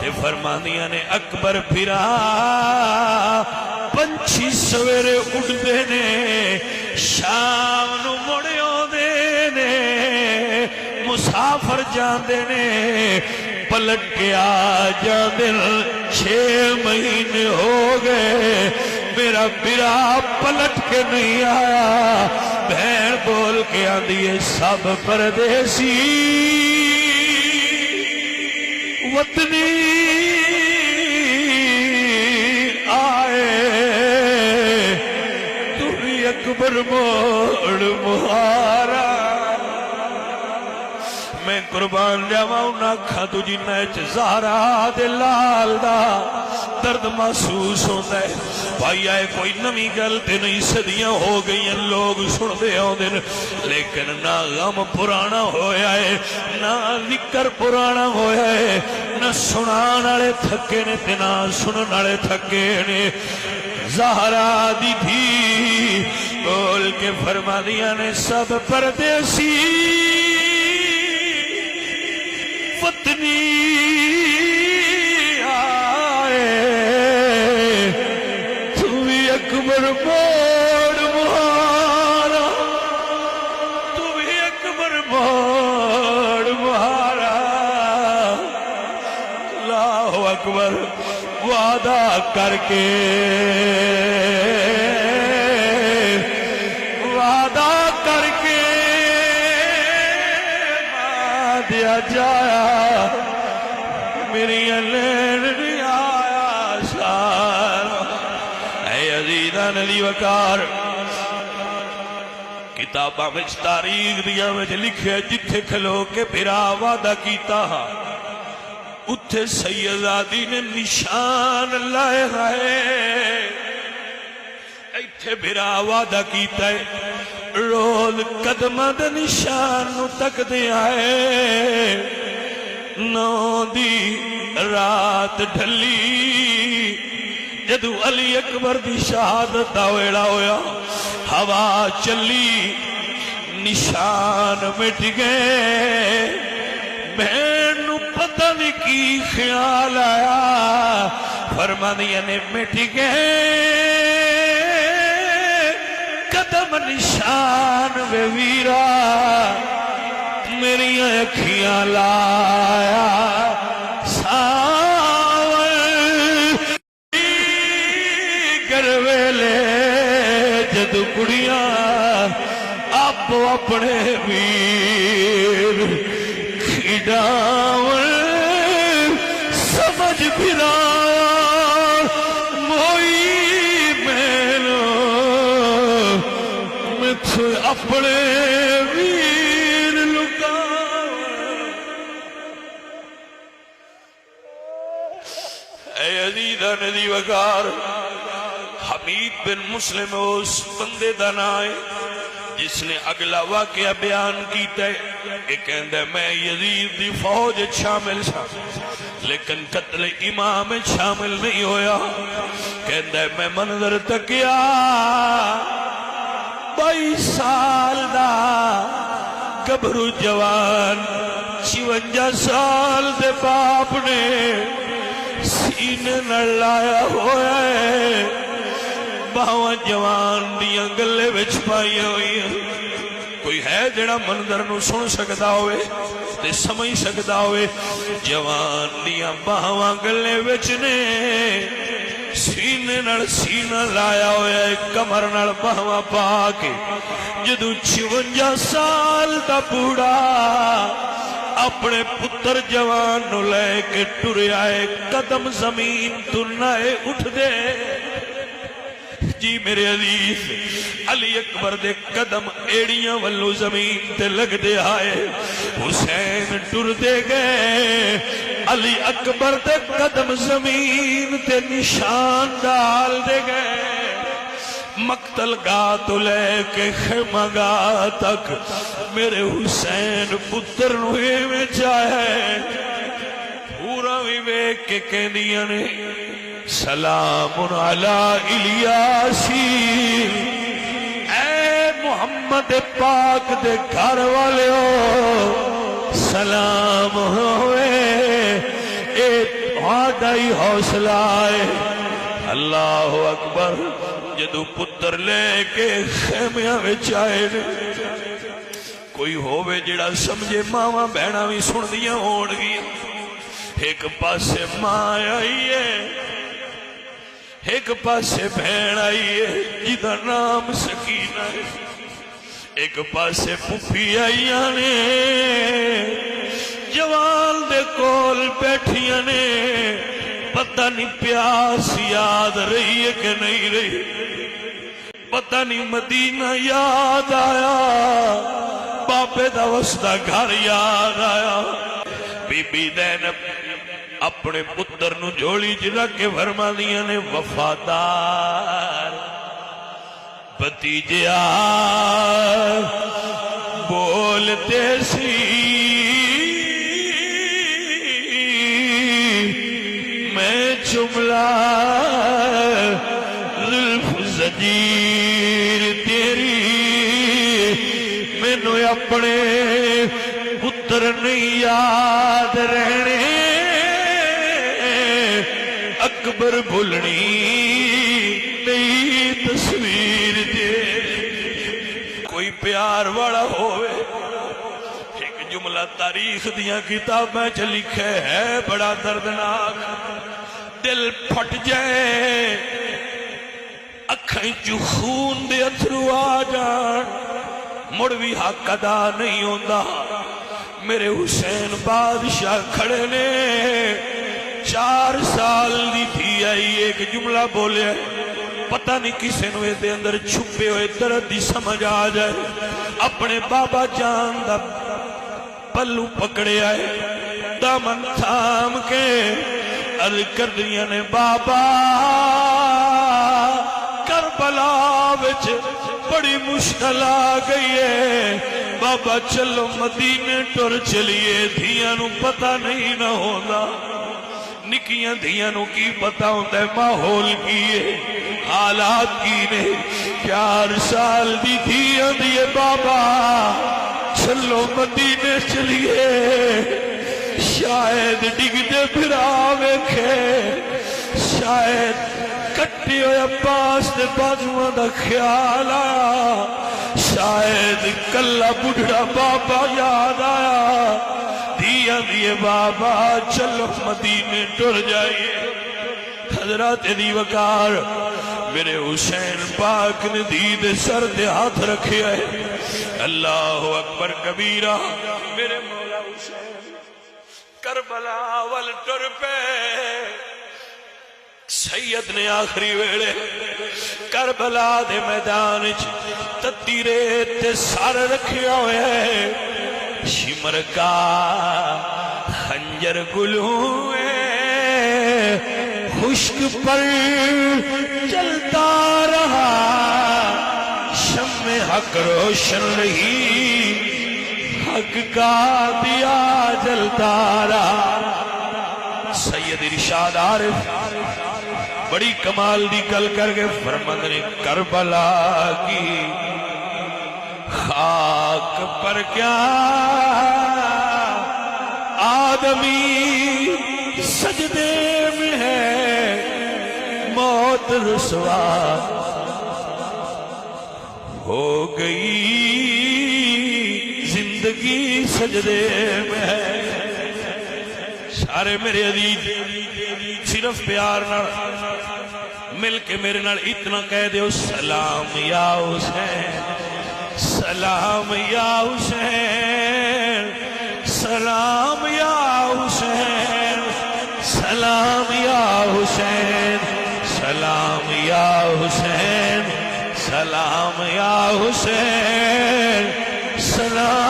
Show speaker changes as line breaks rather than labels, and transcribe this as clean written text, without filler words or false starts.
تے فرمانیاں نے اکبر پھرا پنچھی سویرے اڑدے نے شام نو مڑے آندے نے مسافر جاندے نے پلٹ کے آ جاندے 6 مہینے ہو گئے میرا برا پلٹ کے نہیں آیا بہن بول کے آندی ہے سب پردیسی وطنی آئے تو بھی اکبر موڑ مہارا میں قربان جاواں نہ کھا تجھی نیچ زہرا دے لال دا درد محسوس ہوتا ہے بھائی آئے کوئی نمی گل تے نہیں صدیاں ہو گئی ہیں لوگ سن دے ہوں دن لیکن نہ غم پرانا ہویا ہے نہ ذکر پرانا ہویا ہے نہ سنان آلے تھکے نے تے نہ سنن آلے تھکے نے زہرا دی تھی بول کے فرما دیا نے سب پردیسی وطنی آئے تو بھی اکبر موڑ مہارا تو بھی اکبر موڑ مہارا اللہ اکبر وعدہ کر کے دیا جایا میری لین نہیں آیا سارا اے عزیزان علی وقار کتاباں میں تاریخ دیا میں لکھے جتھے کھلو کے پھرا وعدہ کیتا اتھے سیدادی نے نشان لائے ہے ایتھے بھرا وعدہ کیتا ہے روز قدمہ دے نشان تک دے آئے نو دی رات ڈھلی جدو علی اکبر دی شہادت ویڑا ہویا ہوا چلی نشان مٹ گئے بہن نو پتہ نہیں کی خیال آیا فرمانیاں نے مٹ گئے قدم نشان وے ویرا میری اکھیاں لایا ساول گرویلے جدو کڑیاں آپ اپنے ویر کھڑاون سمجھ پھرا اپنے ویر لکا اے عزیزان علی وقار حمید بن مسلم اس بندے دا نائے جس نے اگلا واقعہ بیان کیتا ہے کہ کہندہ ہے میں یزید دی فوج شامل تھا لیکن قتل امام شامل نہیں ہویا کہندہ ہے میں منظر تکیا 22 سال دا گبرو جوان 56 سال دے باپ نے سینے نہ لایا ہویا ہے باواں جوان دیاں گلے وچ پائی ہوئی کوئی ہے جڑا منظر نو سن سکدا ہوئے تے سمجھ سکدا ہوئے جوان دیاں باواں گلے وچ نے سینے نال سینہ لایا ہویا ہے کمر نال باواں پا کے جدو 56 سال دا بوڑھا اپنے پتر جوان نو لے کے ٹریا ہے قدم زمین تو نائے اٹھ دے جی میرے عزیز علی اکبر دے قدم ایڑیاں والو زمین تے لگ دے آئے حسین ٹر دے گئے علی اکبر دے قدم زمین تے نشان ڈال دے گئے مقتل گاہ تو لے کے خیمہ گاہ تک میرے حسین پتر نوے میں جائے پورا بھی بیک کے کہنیاں نے سلام علی الیاسین اے محمد پاک دے گھر والے ہو سلام ہوئے اے آدھا ہی حوصلہ ہے۔ اللہ اکبر، جدو پتر لے کے خیمیاں وچ آئے نے، کوئی ہووے جڑا سمجھے ماواں بہناں وی سن دیاں ہون گیاں۔ ایک پاسے ماں آئی ہے، ایک پاسے بہن آئی ہے جدا نام سکینہ ہے، ایک پاسے پھپھی آئیاں نے جوان دے کول بیٹھیاں نے، پتہ نہیں پیاس یاد رہی ہے کہ نہیں رہی، پتہ نہیں مدینہ یاد آیا، بابے دا وسدا گھر یاد آیا۔ بی بی زینب اپنے پتر نو جوڑی جلا کے فرما دیا نے، وفادار بھتیجیا بولتے سی میں جملہ زلف زجیر تیری، مینوں اپنے پتر نہیں یاد رہنے، اکبر بھولنی نئی تصویر دے۔ کوئی پیار والا ہوئے، ایک جملہ تاریخ دیاں کتابیں چ لکھے ہے بڑا دردناک، دل پھٹ جائے، اکھیں چو خون دے اتھرو آ جان، مڑ بھی حق ادا نہیں ہوندا۔ میرے حسین بادشاہ کھڑے نے، 4 سال دی تھی آئی، ایک جملہ بولے، پتہ نہیں کسے نو دے اندر چھپے ہوئے درد دی سمجھ آ جائے، اپنے بابا جان دا پلو پکڑے آئے، دامن تھام کے عرض کر دیا نے، بابا کربلا وچ بڑی مشکل آ گئی ہے، بابا چلو مدینے ٹر چلیے، دھیاں نو پتہ نہیں نہ ہونا، نکیاں دھیاں نو کی پتہ ہوتا ہے ماحول کی ہے، حالات کی نے۔ 4 سال دی دھیاں دیئے، بابا چلو مدینے چلیے، شاید ڈگدے پھرا ویکھے، شاید کٹی ہوئے عباس دے بازوان دا خیال آیا، شاید کلا بڑھڑا بابا یاد آیا، دیا دیے بابا چلو مدینے ٹر جائیے۔ حضرات دی وقار میرے حسین پاک نے دید سر دے ہاتھ رکھے ہے، اللہ اکبر کبیرہ، میرے مولا حسین کربلا وال ٹر پہ۔ سید نے آخری ویلے کربلا دے میدان تتی ریت سار رکھے ہوئے، شمر کا خنجر گلوں خشک پر چلتا رہا، شمع حق روشن رہی، حق کا دیا جلتا رہا۔ سید ارشاد عارف بڑی کمال دی گل کر کے فرماندے نے، کربلا کی خاک پر کیا آدمی سجدے میں ہے، موت رسوا ہو گئی، زندگی سجدے میں ہے۔ سارے میرے عزیز صرف پیار نال مل کے میرے نال اتنا کہہ دیو، سلام یا حسین، سلام یا حسین، سلام یا حسین، سلام یا حسین، سلام یا حسین، سلام یا حسین، سلام